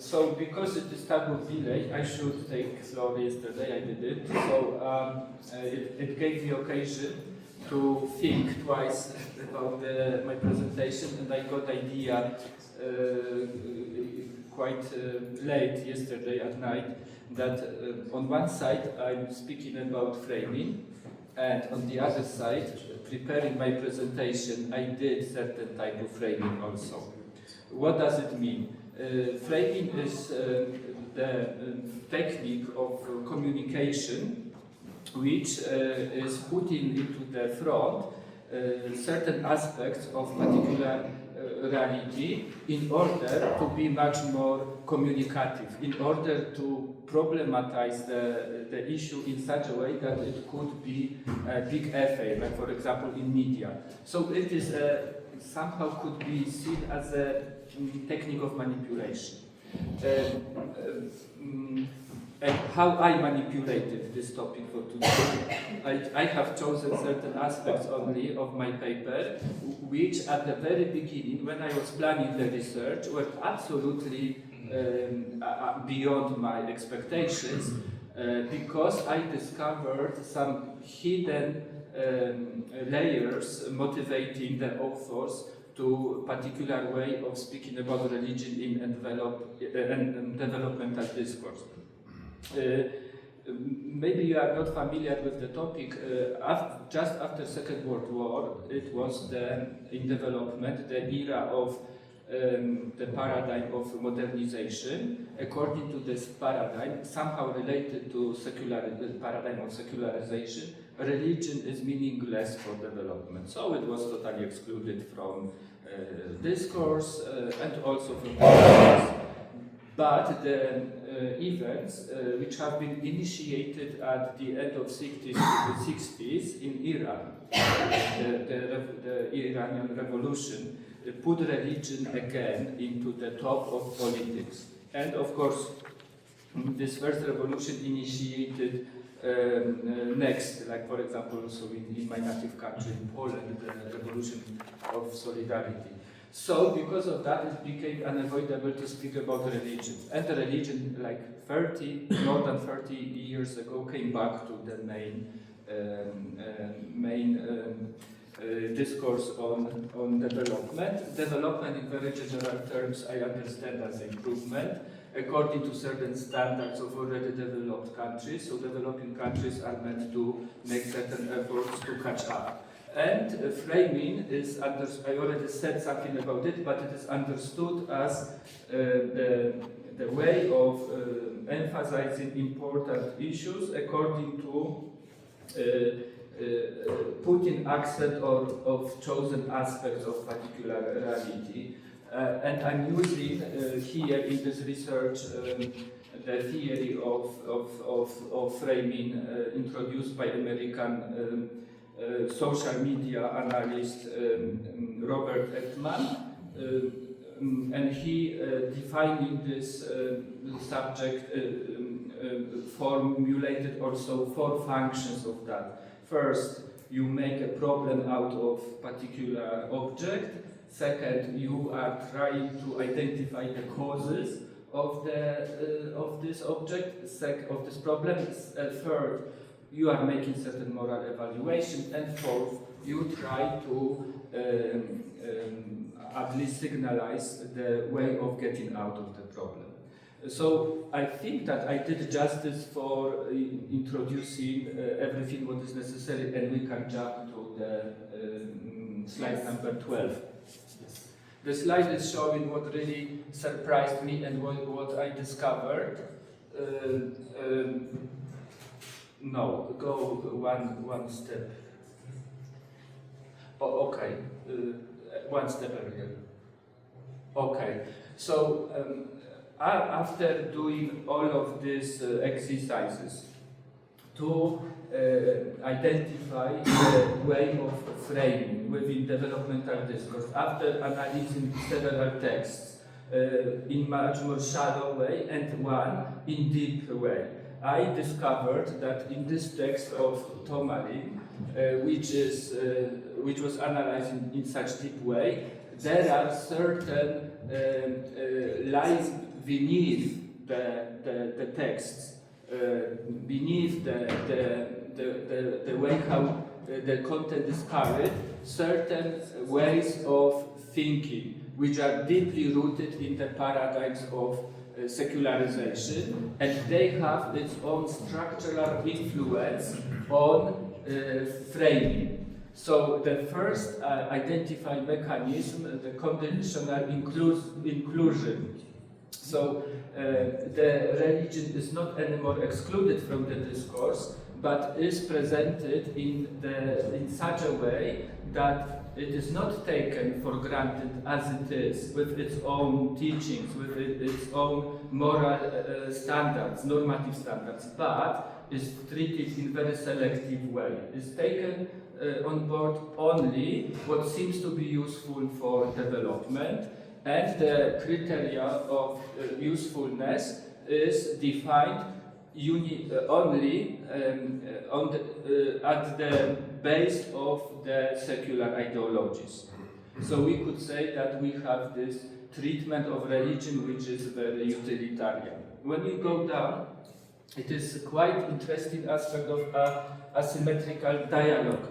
So because it is type of delay, I should take slow yesterday, I did it. So it gave me occasion to think twice about my presentation, and I got idea quite late yesterday at night that on one side I'm speaking about framing, and on the other side, preparing my presentation, I did certain type of framing also. What does it mean? Framing is the technique of communication which is putting into the front certain aspects of particular reality in order to be much more communicative, in order to problematize the issue in such a way that it could be a big affair, like for example in media. So it is somehow could be seen as a technique of manipulation. And how I manipulated this topic for today. I have chosen certain aspects only of my paper, which at the very beginning, when I was planning the research, were absolutely beyond my expectations, because I discovered some hidden layers motivating the authors to a particular way of speaking about religion in developmental discourse. Maybe you are not familiar with the topic. Just after Second World War, it was in development the era of the paradigm of modernization. According to this paradigm, somehow related to the paradigm of secularization, religion is meaningless for development. So it was totally excluded from discourse and also from discourse. But the events which have been initiated at the end of 60s in Iran, the Iranian Revolution, put religion again into the top of politics. And of course, this first revolution initiated next, like for example, also in my native country, in Poland, the revolution of solidarity. So because of that, it became unavoidable to speak about religion. And the religion, like more than 30 years ago, came back to the main discourse on development. Development in very general terms I understand as improvement according to certain standards of already developed countries. So developing countries are meant to make certain efforts to catch up. And framing is, I already said something about it, but it is understood as the way of emphasizing important issues according to putting accent of chosen aspects of particular reality. And I'm using here in this research the theory of framing introduced by American social media analyst Robert Edman, and he defining this subject formulated also 4 functions of that. First, you make a problem out of particular object. Second, you are trying to identify the causes of this object, of this problem. Third, you are making certain moral evaluation, and fourth, you try to at least signalize the way of getting out of the problem. So I think that I did justice for introducing everything what is necessary, and we can jump to the slide number 12. The slide is showing what really surprised me and what I discovered. No, go one step. Oh, okay, one step earlier. Okay, so after doing all of these exercises to identify the way of framing within developmental discourse, after analyzing several texts in much more shallow way and one in deep way, I discovered that in this text of Tomalin, which was analyzed in such deep way, there are certain beneath the texts, beneath the way how the content is carried, certain ways of thinking which are deeply rooted in the paradigms of secularization, and they have its own structural influence on framing. So the first identified mechanism, the conditional inclusion. So the religion is not anymore excluded from the discourse, but is presented in such a way that it is not taken for granted as it is, with its own teachings, with its own moral standards, normative standards, but is treated in very selective way. Is taken on board only what seems to be useful for development, and the criteria of usefulness is defined only at the base of the secular ideologies. So we could say that we have this treatment of religion which is very utilitarian. When we go down, it is quite interesting aspect of asymmetrical dialogue.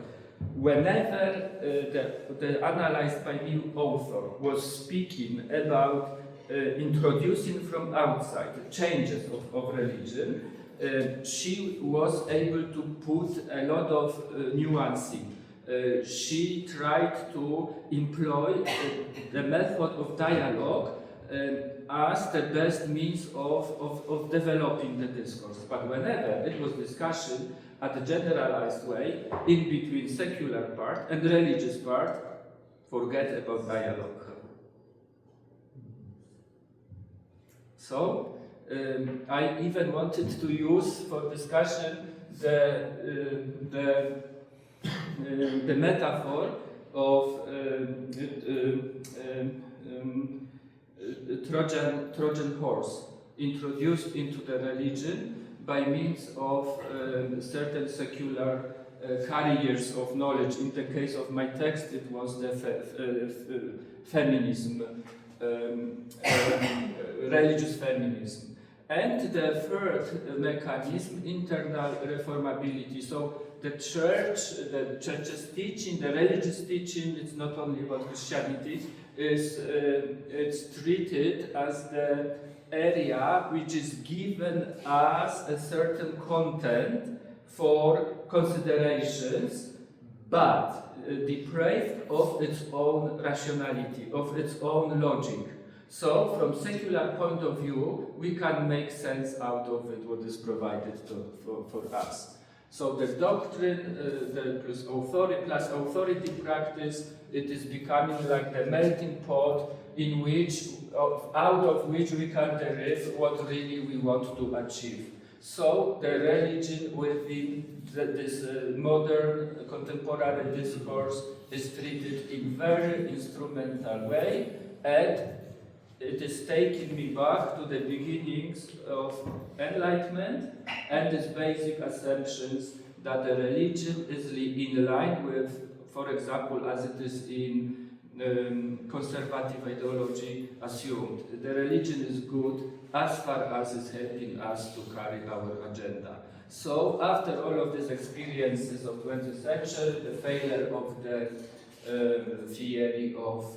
Whenever the analyzed by me author was speaking about introducing from outside changes of religion, she was able to put a lot of nuancing. She tried to employ the method of dialogue as the best means of developing the discourse. But whenever it was discussion at a generalized way, in between secular part and religious part, forget about dialogue. So, I even wanted to use for discussion the metaphor of Trojan horse introduced into the religion by means of certain secular carriers of knowledge. In the case of my text, it was the feminism, religious feminism. And the third mechanism, internal reformability. So the church's teaching, the religious teaching, it's not only about Christianity, it's treated as the area which is given as a certain content for considerations, but deprived of its own rationality, of its own logic. So, from secular point of view, we can make sense out of it, what is provided for us. So the doctrine plus authority practice, it is becoming like the melting pot in which, out of which we can derive what really we want to achieve. So the religion within this modern contemporary discourse is treated in very instrumental way, and it is taking me back to the beginnings of Enlightenment and its basic assumptions that the religion is in line with, for example, as it is in conservative ideology assumed. The religion is good as far as it's helping us to carry our agenda. So after all of these experiences of 20th century, the failure of the theory of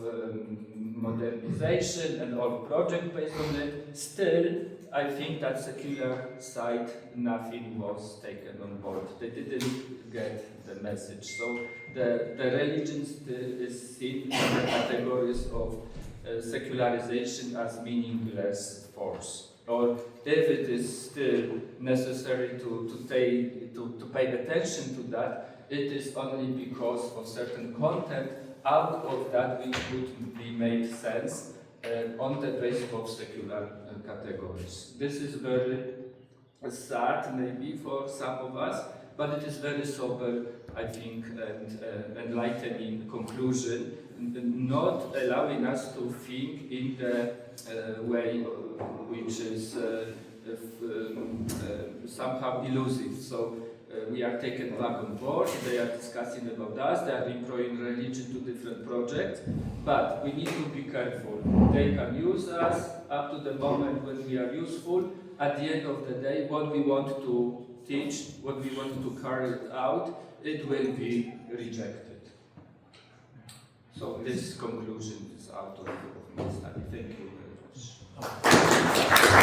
modernization and all project based on it, still I think that secular side nothing was taken on board. They didn't get the message. So the religion still is seen in the categories of secularization as meaningless force. Or if it is still necessary to pay attention to that, it is only because of certain content out of that which would be made sense on the basis of secular categories. This is very sad maybe for some of us, but it is very sober, I think, and enlightening conclusion, not allowing us to think in the way which is somehow elusive. So we are taken back on board, they are discussing about us, they are employing religion to different projects, but we need to be careful. They can use us up to the moment when we are useful. At the end of the day, what we want to teach, what we want to carry out, it will be rejected. So this conclusion is out of my study. Thank you very much.